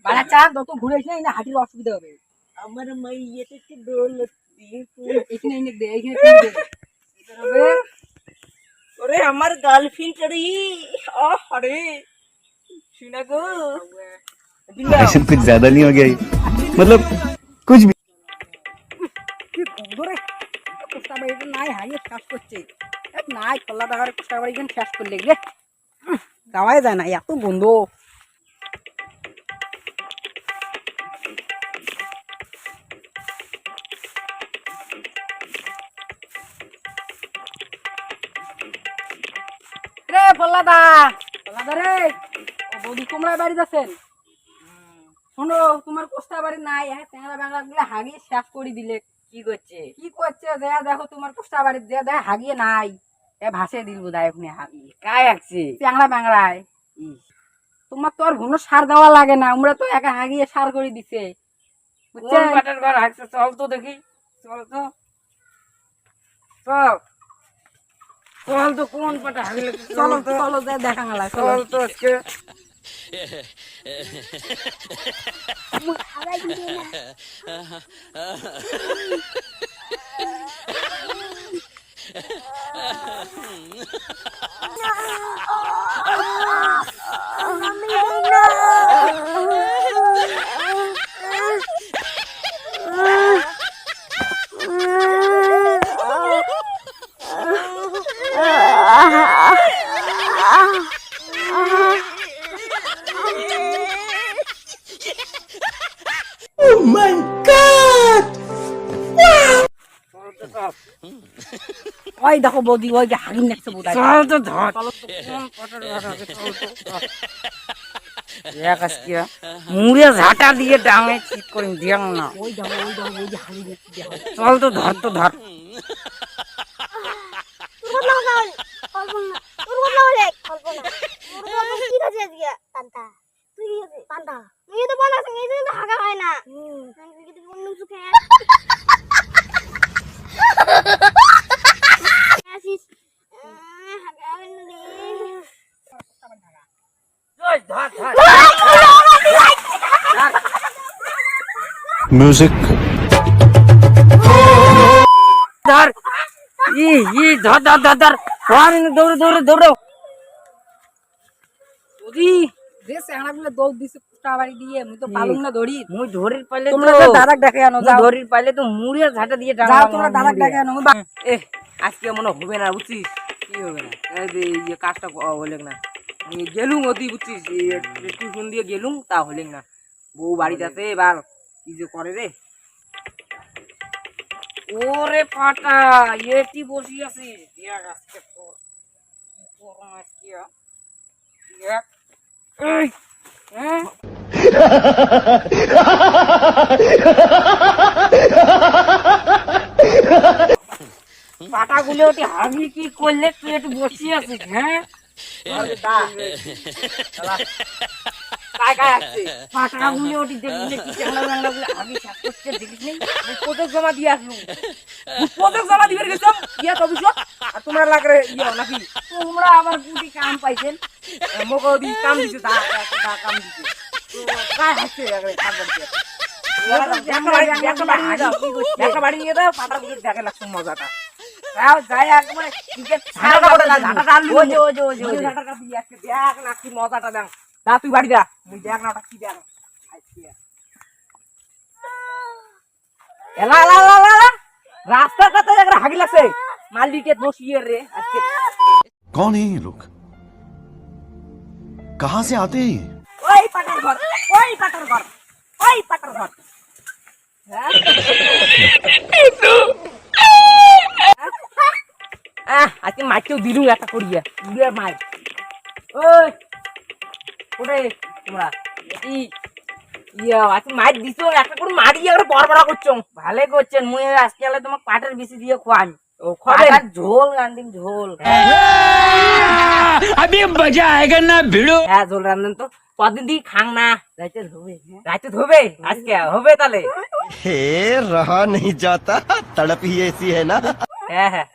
বাড়া চাপ যত ঘুরে এসে না হাঁটির অসুবিধা হবে। আমার মাইয়েতে কি দোল এখানে এনে দে, এখানে তুই দে। এটা হবে। ওরে আমার গার্লফ্রেন্ড রে আরে শুনা গো एक्शन कुछ ज्यादा नहीं हो गया ये? मतलब कुछ भी। কি ধরে কোষ্টা বাড়ি নাই হারিয়ে শেষ করছে। নাই কল্লা টাকার কোষ্টা বাড়ি শেষ করলে রে যাওয়াই যায় না এত বন্ধ। রে পল্লাদা পল্লাদা রে ও বৌদি কুমড়া বাড়ি যাচ্ছেন? শোনো তোমার কোষ্টা বাড়ি নাই ট্যাংরা ব্যাংলা গুলো হাগিয়ে শেষ করে দিলে। কি করছে কি করছে যে দেখো তোমার কোষ্টা বাড়ি যে দেখ হাগিয়ে নাই এ ভাসে দিল বোধহয় ওখানে হাগিয়ে কায় আসছে ট্যাংরা ব্যাংলায়। তোমার তো আর ঘুনো সার দেওয়া লাগে না, আমরা তো একা হাগিয়ে সার করে দিছে কোন পাটার ঘর হাঁকছে চল তো দেখি চল তো চল চল তো কোন পাটা হাগলে চলো চলো যাই দেখা গেলা চল তো আজকে ওই দেখো বৌদি ওই যে হাগিন দেখছে বোধহয়। চল তো ধর চলো তো কোন পাটার ঘর হাগে চলো তো। এক আজকে মুড়ে ঝাঁটা দিয়ে ডাঙে ঠিক করে দিয়াং না ওই দেখো ওই যে হাগিন দেখছে দেখো। চল তো ধর তো ধর ধর ধর म्यूजिक ধর ধর ধর ধর ধর দৌড়ে দৌড়ে দৌড়ো বৌদি যে চেংড়া গুলো দৌড় দিছে কোষ্টা বাড়ি দিয়ে মুই তো পালুম না ধরি। মুই ধরির পাইলে তোমরা তো দাদাক ডাকে আনো মুই যাও। ধরির পাইলে তো মুড়ে ঝাঁটা দিয়ে ডাঙা যাও তোমরা দাদাক ডাকে আনো। এ আজকে মনে হবে না বুঝছিস কি হবে না এই যে ইয়ে কাজটা হলে না আমি গেলুম অতি বুঝছিস টিউশন দিয়ে গেলুম তা হলে না বউ বাড়িতে আছে এবার কি যে করে রে ওরে ফাটা এটি বসি আছিস দেখ আজকে তোর কি করম আজকে দেখ এই হ্যাঁ পাটাগুলো ওটি হাগি কি করলে তুই একটু বসি আছিস হ্যাঁ পাটাগুলো ওটি দেখলে কি চ্যাংলা চ্যাংলাগুলো হাগি শেষ করছে দেখিস নেই প্রজেক্ট জমা দিয়ে আসলুম প্রজেক্ট জমা দিবে গেছিলাম ইয়া তবে আর তোমরা লাগরে ইয়া নাকি তোমরা আবার গুটি কাম পাইছেন মোকে দি কাম দিছে দা কাম দিছে তো কাই হাসছে লাগরে কাম করতে একটা বাড়ি নিয়ে দাও পাটাগুলো দেখে লাগছে মজাটা যাই একবার দেখ মজাটা দেখ দা তুই বাড়ি যা দেখ না ওটা কি দেখ রাস্তার কাছে হাগি লাগছে মালিকে বসিয়ে রে আজকে कौन है ये लोग? कहाँ से आते हैं ये? ওই পাটার ঘর ওই পাটার ঘর ওই পাটার ঘর আজকে মাইকেও দিলুম একটা করিয়া দুয়ের মাই ওই ওরে তোমরা ইয়া আজকে মাইক দিছো একটা করে মারি একটা বড় করছো ভালো করছেন মুই আজকে তোমাকে পাটের বেশি দিয়ে খোয়ান ও খাবার ঝোল রান্দিন ঝোল अभी मजा आएगा ना भिड़ो হ্যাঁ ঝোল রান্ধেন তো কদিন দিয়ে খাং না রাইতে ধোবে আজকে হবে তাহলে हे रहा नहीं जाता तड़प ही ऐसी है ना হ্যাঁ হ্যাঁ